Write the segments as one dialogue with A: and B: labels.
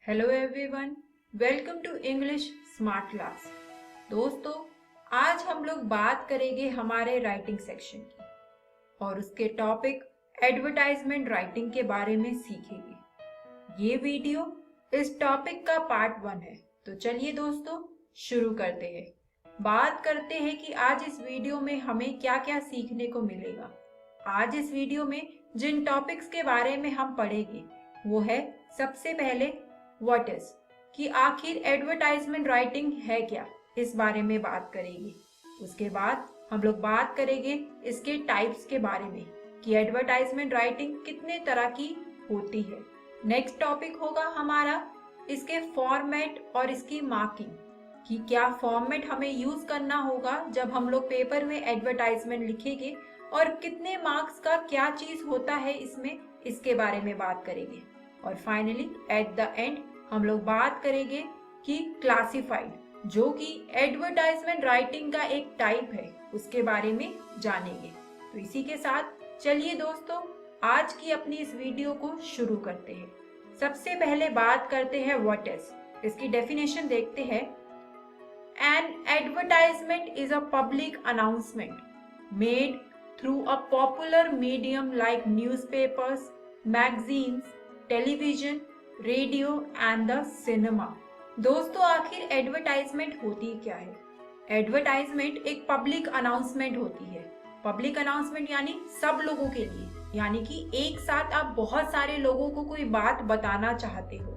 A: Hello everyone, welcome to English smart class. दोस्तों, आज हम लोग बात करेंगे हमारे राइटिंग सेक्शन की और उसके टॉपिक एडवर्टाइजमेंट राइटिंग के बारे में सीखेंगे। ये वीडियो इस टॉपिक का पार्ट 1 है। तो चलिए दोस्तों शुरू करते हैं। बात करते हैं कि आज इस वीडियो में हमें क्या क्या सीखने को मिलेगा। आज इस वीडियो में जिन टॉपिक्स के बारे में हम पढ़ेंगे वो है सबसे पहले व्हाट इज, कि आखिर एडवर्टाइजमेंट राइटिंग है क्या, इस बारे में बात करेंगे। उसके बाद हम लोग बात करेंगे इसके टाइप्स के बारे में कि एडवर्टाइजमेंट राइटिंग कितने तरह की होती है। नेक्स्ट टॉपिक होगा हमारा इसके फॉर्मेट और इसकी मार्किंग, कि क्या फॉर्मेट हमें यूज करना होगा जब हम लोग पेपर में एडवर्टाइजमेंट लिखेंगे और कितने मार्क्स का क्या चीज होता है इसमें, इसके बारे में बात करेंगे। और फाइनली एट द एंड हम लोग बात करेंगे कि क्लासिफाइड, जो कि एडवर्टाइजमेंट राइटिंग का एक टाइप है, उसके बारे में जानेंगे। तो इसी के साथ चलिए दोस्तों आज की अपनी इस वीडियो को शुरू करते हैं। सबसे पहले बात करते हैं व्हाट इज। इसकी डेफिनेशन देखते हैं। An advertisement is a public announcement made through a popular medium like newspapers, magazines, television, radio and the cinema. दोस्तों, आखिर एडवर्टाइजमेंट होती क्या है? एडवर्टाइजमेंट एक पब्लिक अनाउंसमेंट होती है। पब्लिक अनाउंसमेंट यानी सब लोगों के लिए, यानी कि एक साथ आप बहुत सारे लोगों को कोई बात बताना चाहते हो।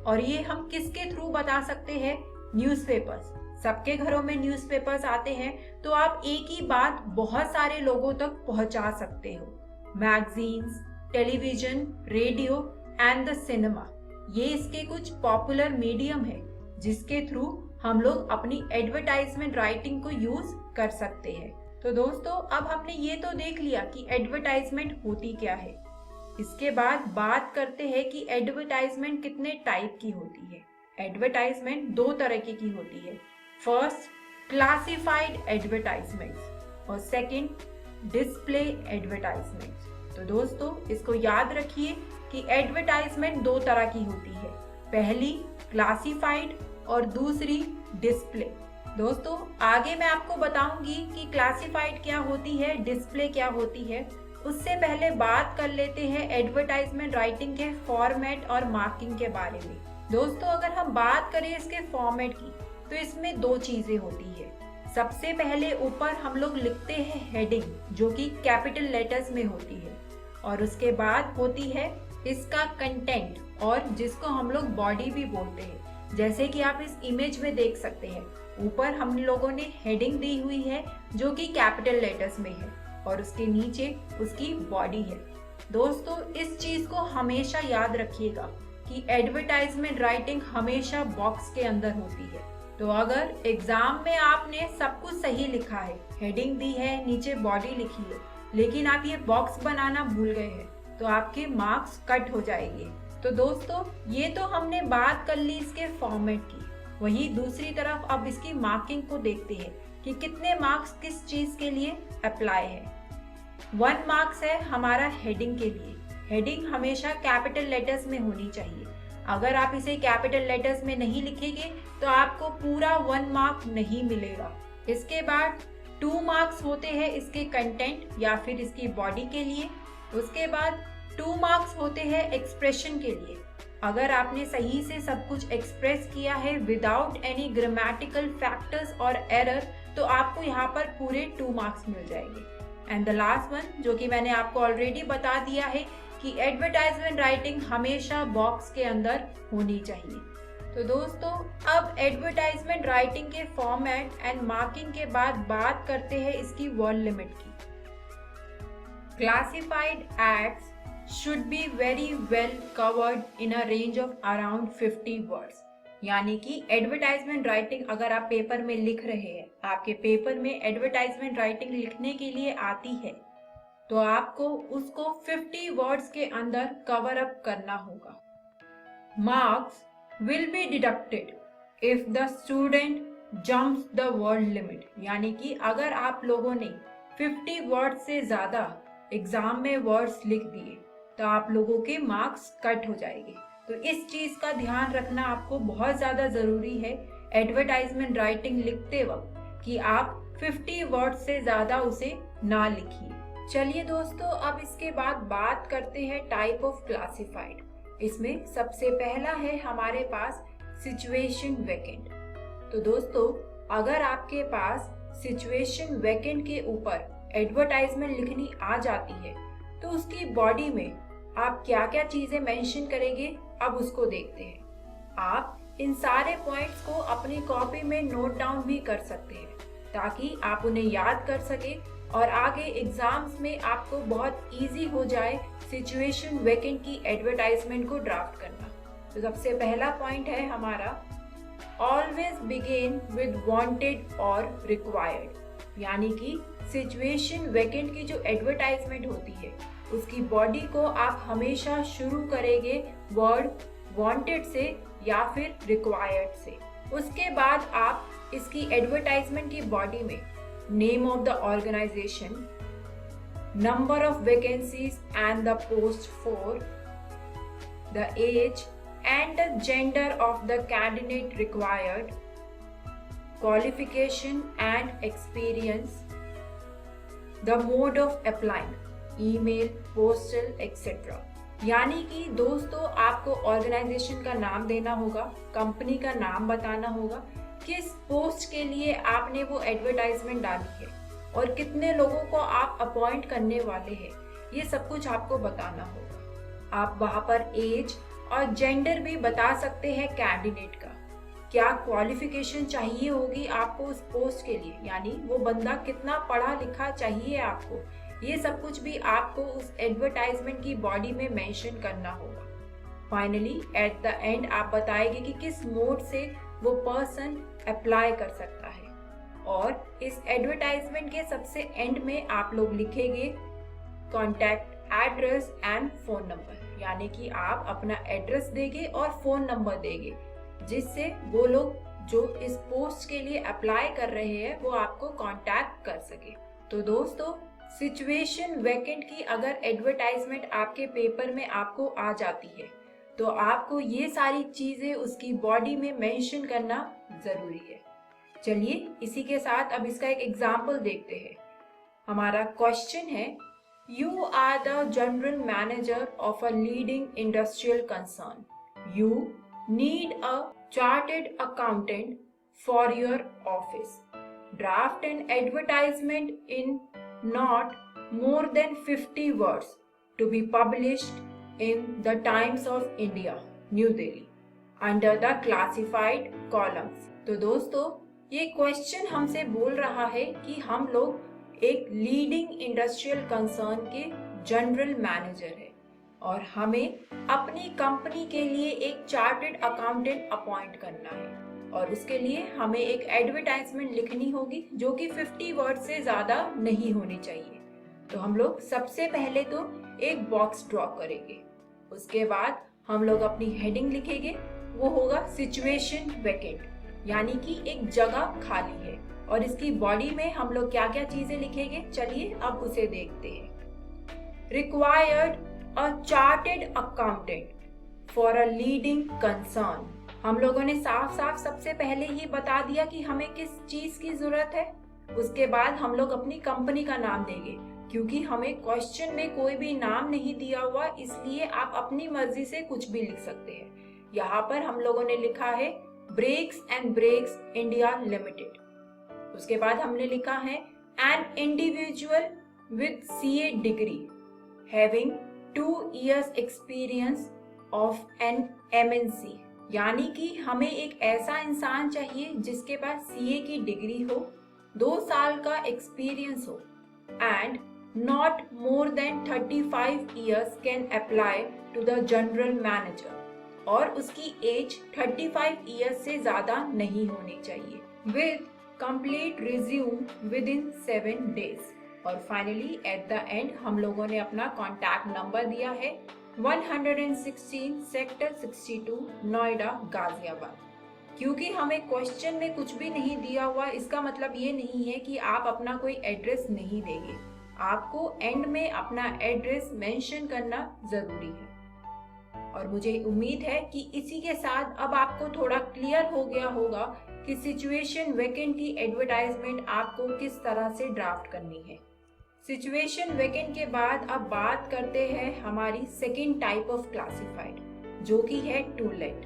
A: और ये हम किसके थ्रू बता सकते हैं? न्यूज़पेपर्स। सबके घरों में न्यूज़पेपर्स आते हैं, तो आप एक ही बात बहुत सारे लोगों तक पहुंचा सकते हो। Magazines, television, radio and the cinema, ये इसके कुछ पॉपुलर मीडियम है जिसके थ्रू हम लोग अपनी एडवर्टाइजमेंट राइटिंग को यूज कर सकते हैं। तो दोस्तों, अब हमने ये तो देख लिया कि एडवर्टाइजमेंट होती क्या है। इसके बाद बात करते हैं कि एडवर्टाइजमेंट कितने टाइप की होती है। एडवर्टाइजमेंट दो तरह की होती है। फर्स्ट, क्लासिफाइड एडवर्टाइजमेंट और सेकंड, डिस्प्ले एडवर्टाइजमेंट। तो दोस्तों, इसको याद रखिए कि एडवर्टाइजमेंट दो तरह की होती है। पहली क्लासिफाइड और दूसरी डिस्प्ले। दोस्तों, आगे मैं आपको बताऊंगी कि क्लासिफाइड क्या होती है, डिस्प्ले क्या होती है। उससे पहले बात कर लेते हैं एडवर्टाइजमेंट राइटिंग के फॉर्मेट और मार्किंग के बारे में। दोस्तों, अगर हम बात करें इसके फॉर्मेट की, तो इसमें दो चीजें होती है। सबसे पहले ऊपर हम लोग लिखते हैं हेडिंग, जो कि कैपिटल लेटर्स में होती है, और उसके बाद होती है इसका कंटेंट, और जिसको हम लोग बॉडी भी बोलते हैं। जैसे कि आप इस इमेज में देख सकते हैं, ऊपर हम लोगों ने हेडिंग दी हुई है जो कि कैपिटल लेटर्स में है, और उसके नीचे उसकी बॉडी है। दोस्तों, इस चीज को हमेशा याद रखिएगा कि एडवर्टाइजमेंट राइटिंग हमेशा बॉक्स के अंदर होती है। तो अगर एग्जाम में आपने सब कुछ सही लिखा है, हेडिंग दी है, नीचे बॉडी लिखी है, लेकिन आप ये बॉक्स बनाना भूल गए हैं, तो आपके मार्क्स कट हो जाएंगे। तो दोस्तों, ये तो हमने बात कर ली इसके फॉर्मेट की। वहीं दूसरी तरफ अब इसकी मार्किंग को देखते हैं कि कितने मार्क्स किस चीज के लिए अप्लाई है। 1 मार्क्स है हमारा हेडिंग के लिए। हेडिंग हमेशा कैपिटल लेटर्स में होनी चाहिए। अगर आप इसे कैपिटल लेटर्स में नहीं लिखेंगे तो आपको पूरा 1 मार्क नहीं मिलेगा। इसके बाद 2 मार्क्स होते हैं इसके कंटेंट या फिर इसकी बॉडी के लिए। उसके बाद 2 मार्क्स होते हैं एक्सप्रेशन के लिए। अगर आपने सही से सब कुछ एक्सप्रेस किया है विदाउट एनी ग्रामेटिकल फैक्टर्स और एरर, तो आपको यहाँ पर पूरे 2 मार्क्स मिल जाएंगे। एंड द लास्ट वन, जो कि मैंने आपको ऑलरेडी बता दिया है कि एडवर्टाइजमेंट राइटिंग हमेशा बॉक्स के अंदर होनी चाहिए। तो दोस्तों, अब एडवर्टाइजमेंट राइटिंग के फॉर्मेट एंड मार्किंग के बाद बात करते हैं इसकी वर्ड लिमिट की। Classified ads should be very well covered in a range of around 50 words. यानी कि एडवर्टाइजमेंट राइटिंग अगर आप पेपर में लिख रहे हैं, आपके पेपर में एडवर्टाइजमेंट राइटिंग लिखने के लिए आती है, तो आपको उसको 50 वर्ड्स के अंदर कवर अप करना होगा। Marks will be deducted if the student jumps the word limit. यानी कि अगर आप लोगों ने 50 वर्ड से ज्यादा एग्जाम में वर्ड्स लिख दिए तो आप लोगों के मार्क्स कट हो जाएंगे। तो इस चीज का ध्यान रखना आपको बहुत ज्यादा जरूरी है एडवर्टाइजमेंट राइटिंग लिखते वक्त कि आप 50 वर्ड से ज्यादा उसे ना लिखिए। चलिए दोस्तों, अब इसके बाद बात करते हैं टाइप ऑफ क्लासिफाइड। इसमें सबसे पहला है हमारे पास सिचुएशन वैकेंट। तो दोस्तों, अगर आपके पास सिचुएशन वैकेंट के ऊपर एडवर्टाइजमेंट लिखनी आ जाती है तो उसकी बॉडी में आप क्या क्या चीजें मेंशन करेंगे, अब उसको देखते हैं। आप इन सारे पॉइंट्स को अपनी कॉपी में नोट डाउन भी कर सकते हैं ताकि आप उन्हें याद कर सके और आगे एग्जाम्स में आपको बहुत इजी हो जाए सिचुएशन वैकेंट की एडवर्टाइजमेंट को ड्राफ्ट करना। तो सबसे पहला पॉइंट है हमारा ऑलवेज बिगिन विद वांटेड और रिक्वायर्ड, यानी कि सिचुएशन वैकेंट की जो एडवर्टाइजमेंट होती है उसकी बॉडी को आप हमेशा शुरू करेंगे वर्ड वांटेड से या फिर रिक्वायर्ड से। उसके बाद आप इसकी एडवर्टाइजमेंट की बॉडी में name of the organisation, number of vacancies and the post for, the age and the gender of the candidate required, qualification and experience, the mode of applying, email, postal, etc. यानी कि दोस्तों आपको organisation का नाम देना होगा, company का नाम बताना होगा, किस पोस्ट के लिए आपने वो एडवर्टाइजमेंट डाली है और कितने लोगों को आप अपॉइंट करने वाले हैं, ये सब कुछ आपको बताना होगा। आप वहाँ पर एज और जेंडर भी बता सकते हैं कैंडिडेट का, क्या क्वालिफिकेशन चाहिए होगी आपको उस पोस्ट के लिए, यानी वो बंदा कितना पढ़ा लिखा चाहिए आपको, ये सब कुछ भी आपको उस एडवर्टाइजमेंट की बॉडी में मेंशन करना होगा। फाइनली एट द एंड आप बताएंगे कि किस मोड से वो पर्सन अप्लाई कर सकता है और इस एडवर्टाइजमेंट के सबसे एंड में आप लोग लिखेंगे contact address and phone number, यानी कि आप अपना एड्रेस देंगे और फोन नंबर देंगे जिससे वो लोग जो इस पोस्ट के लिए अप्लाई कर रहे हैं वो आपको कांटेक्ट कर सके। तो दोस्तों, सिचुएशन वैकेंट की अगर एडवर्टाइजमेंट आपके पेपर में आपको आ जाती है तो आपको ये सारी चीजें उसकी बॉडी में मेंशन करना जरूरी है। चलिए इसी के साथ अब इसका एक एग्जाम्पल देखते हैं। हमारा क्वेश्चन है, You are the general manager of a leading industrial concern. You need a chartered accountant for your office. Draft an advertisement in not more than 50 words to be published in the Times of India, New Delhi, under the classified columns. तो दोस्तों, ये question हमसे बोल रहा है कि हम लोग एक लीडिंग इंडस्ट्रियल कंसर्न के जनरल मैनेजर है और हमें अपनी कंपनी के लिए एक चार्टर्ड अकाउंटेंट अपॉइंट करना है और उसके लिए हमें एक एडवर्टाइजमेंट लिखनी होगी जो कि 50 वर्ड से ज्यादा नहीं होनी चाहिए। तो हम लोग सबसे पहले तो एक बॉक्स ड्रॉ करेंगे, उसके बाद हम लोग अपनी हेडिंग लिखेंगे, वो होगा सिचुएशन वैकेंट, यानी कि एक जगह खाली है और इसकी बॉडी में हम लोग क्या क्या चीजें लिखेंगे, चलिए अब उसे देखते हैं। Required a chartered accountant for a leading concern. हम लोगों ने साफ साफ सबसे पहले ही बता दिया कि हमें किस चीज की जरूरत है। उसके बाद हम लोग अपनी कंपनी का नाम देंगे, क्योंकि हमें क्वेश्चन में कोई भी नाम नहीं दिया हुआ, इसलिए आप अपनी मर्जी से कुछ भी लिख सकते हैं। यहाँ पर हम लोगों ने लिखा है brakes and Brakes India Limited. उसके बाद हमने लिखा है an individual with CA degree having 2 years experience of an MNC, यानी कि हमें एक ऐसा इंसान चाहिए जिसके पास सीए की डिग्री हो, 2 साल का एक्सपीरियंस हो and not more than 35 years can apply to the general manager, और उसकी एज 35 years से ज्यादा नहीं होनी चाहिए, with complete resume with in 7 days। और फाइनली एट द एंड हम लोगों ने अपना कॉन्टैक्ट नंबर दिया है 116 सेक्टर 62 नोएडा गाजियाबाद। क्योंकि हमें क्वेश्चन में कुछ भी नहीं दिया हुआ, इसका मतलब ये नहीं है कि आप अपना कोई एड्रेस नहीं देंगे, आपको एंड में अपना एड्रेस मेंशन करना जरूरी है। और मुझे उम्मीद है कि इसी के साथ अब आपको थोड़ा क्लियर हो गया होगा कि सिचुएशन वैकेंट की एडवर्टाइजमेंट आपको किस तरह से ड्राफ्ट करनी है। सिचुएशन वैकेंट के बाद अब बात करते हैं हमारी सेकेंड टाइप ऑफ क्लासिफाइड, जो कि है टू लेट।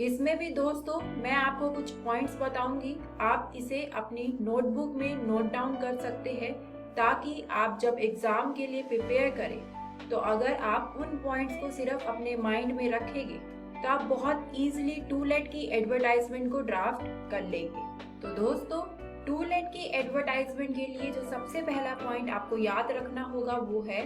A: इसमें भी दोस्तों मैं आपको कुछ पॉइंट्स बताऊंगी, आप इसे अपनी नोटबुक में नोट डाउन कर सकते हैं ताकि आप जब एग्जाम के लिए प्रिपेयर करें तो अगर आप उन पॉइंट्स को सिर्फ अपने माइंड में रखेंगे तो आप बहुत इजीली टू लेट की एडवर्टाइजमेंट को ड्राफ्ट कर लेंगे। तो दोस्तों टू लेट की एडवर्टाइजमेंट के लिए जो सबसे पहला पॉइंट आपको याद रखना होगा वो है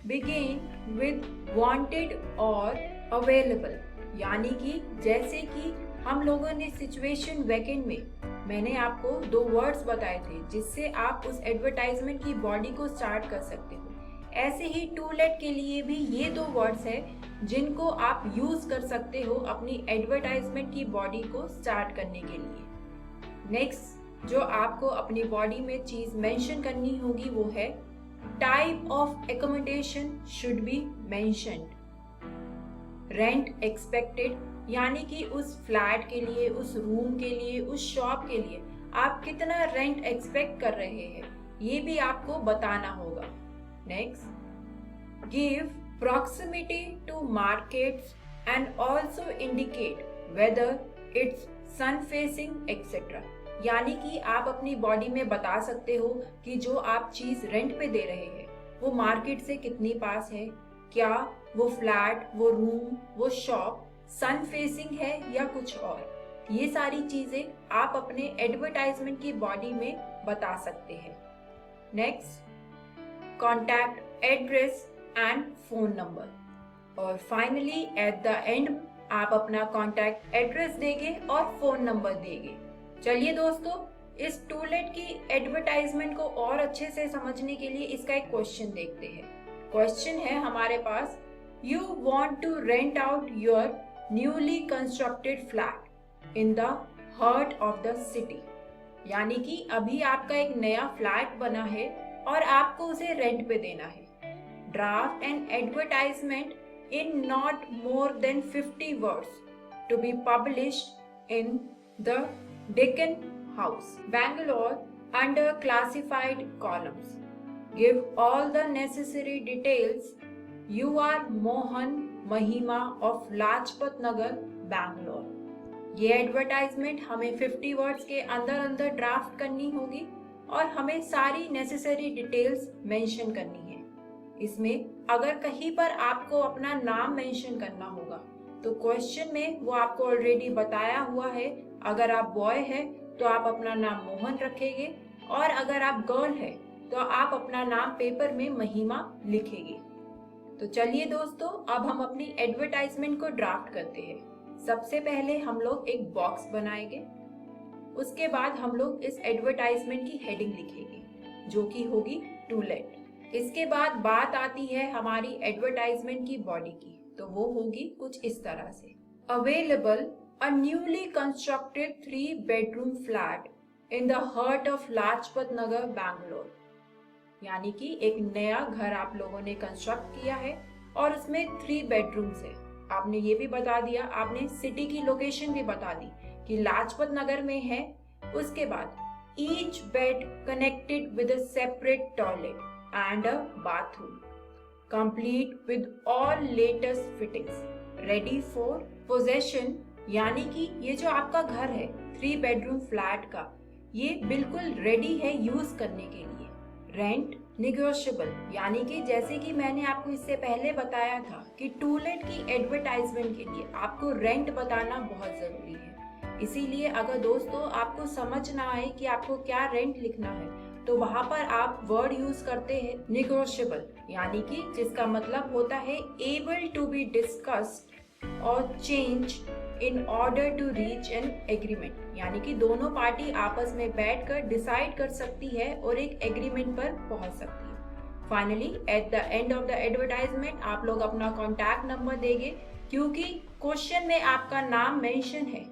A: बिगिन विद वांटेड और अवेलेबल। यानी कि जैसे कि हम लोगों ने सिचुएशन वैकेंट में मैंने आपको 2 वर्ड्स बताए थे जिससे आप उस एडवर्टाइजमेंट की बॉडी को स्टार्ट कर सकते हो, ऐसे ही टू लेट के लिए भी ये 2 वर्ड्स है जिनको आप यूज कर सकते हो अपनी एडवर्टाइजमेंट की बॉडी को स्टार्ट करने के लिए। नेक्स्ट जो आपको अपनी बॉडी में चीज मेंशन करनी होगी वो है type of accommodation should be mentioned, rent expected, यानी कि उस फ्लैट के लिए, उस रूम के लिए, उस शॉप के लिए आप कितना रेंट एक्सपेक्ट कर रहे हैं ये भी आपको बताना होगा। Next give proximity to markets and also indicate whether it's sun facing etcetera, यानी कि आप अपनी बॉडी में बता सकते हो कि जो आप चीज रेंट पे दे रहे हैं वो मार्केट से कितनी पास है, क्या वो फ्लैट, वो रूम, वो शॉप सन फेसिंग है या कुछ और। ये सारी चीजें आप अपने एडवर्टाइजमेंट की बॉडी में बता सकते हैं। Next contact address and phone number, और फाइनली एट द एंड आप अपना कॉन्टैक्ट एड्रेस देंगे और फोन नंबर देंगे। चलिए दोस्तों इस टू लेट की एडवर्टाइजमेंट को और अच्छे से समझने के लिए इसका एक क्वेश्चन देखते हैं। क्वेश्चन है हमारे पास, you want to rent out your newly constructed flat in the heart of the city, यानी कि अभी आपका एक नया फ्लैट बना है और आपको उसे रेंट पे देना है। Draft an advertisement in not more than 50 words to be published in the Deccan house, Bangalore, under classified columns. Give all the necessary details. You are Mohan Mahima of Lajpat Nagar, Bangalore. ये एडवर्टाइजमेंट हमें 50 वर्ड्स के अंदर अंदर draft करनी होगी और हमें सारी नेसेसरी डिटेल्स मेंशन करनी है। इसमें अगर कहीं पर आपको अपना नाम मेंशन करना होगा तो क्वेश्चन में वो आपको ऑलरेडी बताया हुआ है। अगर आप बॉय है तो आप अपना नाम मोहन रखेंगे और अगर आप गर्ल है तो आप अपना नाम पेपर में महिमा लिखेंगे। तो चलिए दोस्तों अब हम अपनी एडवर्टाइजमेंट को ड्राफ्ट करते हैं। सबसे पहले हम लोग एक बॉक्स बनाएंगे, उसके बाद हम लोग इस एडवर्टाइजमेंट की हेडिंग लिखेंगे जो कि होगी टू लेट। इसके बाद बात आती है हमारी एडवर्टाइजमेंट की बॉडी की, तो वो होगी कुछ इस तरह से, available a newly constructed 3 bedroom flat in the heart of Lajpat Nagar, Bangalore, यानी कि एक नया घर आप लोगों ने कंस्ट्रक्ट किया है और उसमें 3 bedrooms है। आपने ये भी बता दिया, आपने सिटी की लोकेशन भी बता दी कि लाजपत नगर में है। उसके बाद each bed connected with a separate toilet and a bathroom, complete with all latest fittings, ready for possession, यानी कि ये जो आपका घर है 3 bedroom फ्लैट का, ये बिल्कुल रेडी है यूज करने के लिए। रेंट निगोशिएबल, यानी कि जैसे कि मैंने आपको इससे पहले बताया था कि टू लेट की एडवर्टाइजमेंट के लिए आपको रेंट बताना बहुत जरूरी है। इसीलिए अगर दोस्तों आपको समझ ना आए कि आपको क्या रेंट लिखना है तो वहां पर आप वर्ड यूज करते हैं निगोशिएबल, यानी कि जिसका मतलब होता है एबल टू बी डिस्कस्ड और change in order to reach an agreement, यानी कि दोनों पार्टी आपस में बैठकर डिसाइड कर सकती है और एक एग्रीमेंट पर पहुंच सकती है। Finally at the end of the advertisement आप लोग अपना कॉन्टैक्ट नंबर देंगे, क्योंकि क्वेश्चन में आपका नाम मेंशन है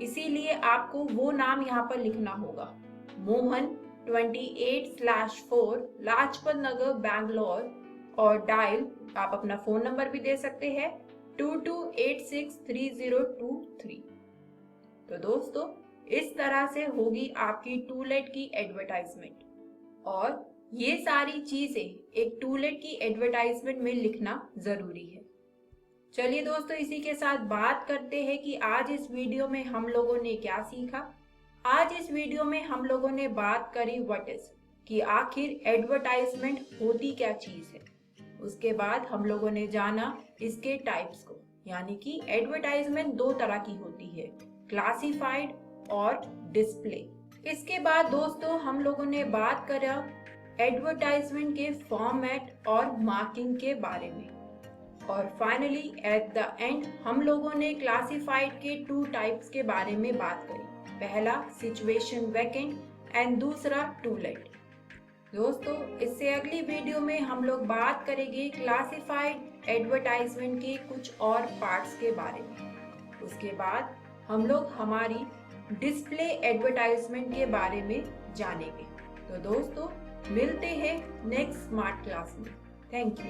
A: इसीलिए आपको वो नाम यहाँ पर लिखना होगा, मोहन 28/4 लाजपत नगर, बैंगलोर, और डायल आप अपना फोन नंबर भी दे सकते हैं 22863023। तो दोस्तों इस तरह से होगी आपकी टूलेट की एडवर्टाइजमेंट, और ये सारी चीजें एक टूलेट की एडवर्टाइजमेंट में लिखना जरूरी है। चलिए दोस्तों, इसी के साथ बात करते हैं कि आज इस वीडियो में हम लोगों ने क्या सीखा। आज इस वीडियो में हम लोगों ने बात करी व्हाट इज, कि आखिर एडवर्टाइजमेंट होती क्या चीज है। उसके बाद हम लोगों ने जाना इसके टाइप्स को, यानी कि एडवर्टाइजमेंट दो तरह की होती है, क्लासिफाइड और डिस्प्ले। इसके बाद दोस्तों हम लोगों ने बात करा एडवर्टाइजमेंट के फॉर्मेट और मार्किंग के बारे में, और फाइनली एट द एंड हम लोगों ने क्लासिफाइड के 2 टाइप्स के बारे में बात करी, पहला सिचुएशन वैकेंट एंड दूसरा टूलेट। दोस्तों इससे अगली वीडियो में हम लोग बात करेंगे क्लासिफाइड एडवर्टाइजमेंट के कुछ और पार्ट्स के बारे में। उसके बाद हम लोग हमारी डिस्प्ले एडवर्टाइजमेंट के बारे में जानेंगे। तो दोस्तों मिलते हैं नेक्स्ट स्मार्ट क्लास में। Thank you.